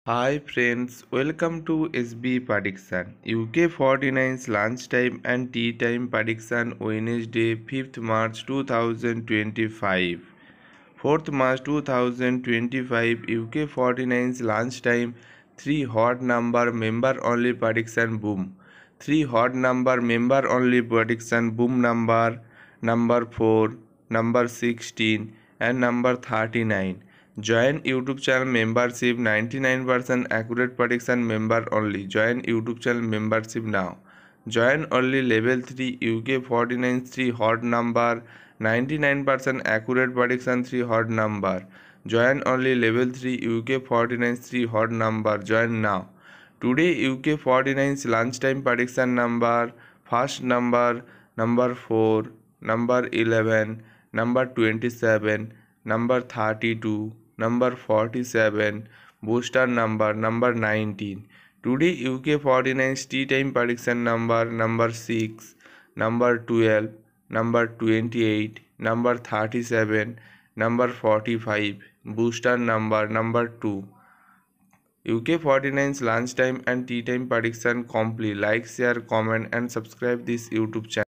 Hi friends, welcome to SB Prediction. UK 49's lunchtime and tea time prediction Wednesday 5th March 2025. 4th March 2025 UK 49's lunchtime 3 hot number member only prediction boom. 3 hot number member only prediction boom number 4, number 16 and number 39. Join YouTube channel membership 99% accurate prediction member only. Join YouTube channel membership now. Join only level 3 UK 49 3 hot number 99% accurate prediction 3 hot number. Join only level 3 UK 49 3 hot number. Join now. Today UK 49's lunchtime prediction number, first number 4, number 11, number 27, number 32, number 47, booster number 19. Today UK 49's tea time prediction number 6, number 12, number 28, number 37, number 45, booster number 2. UK 49's lunchtime and tea time prediction complete. Like, share, comment and subscribe this YouTube channel.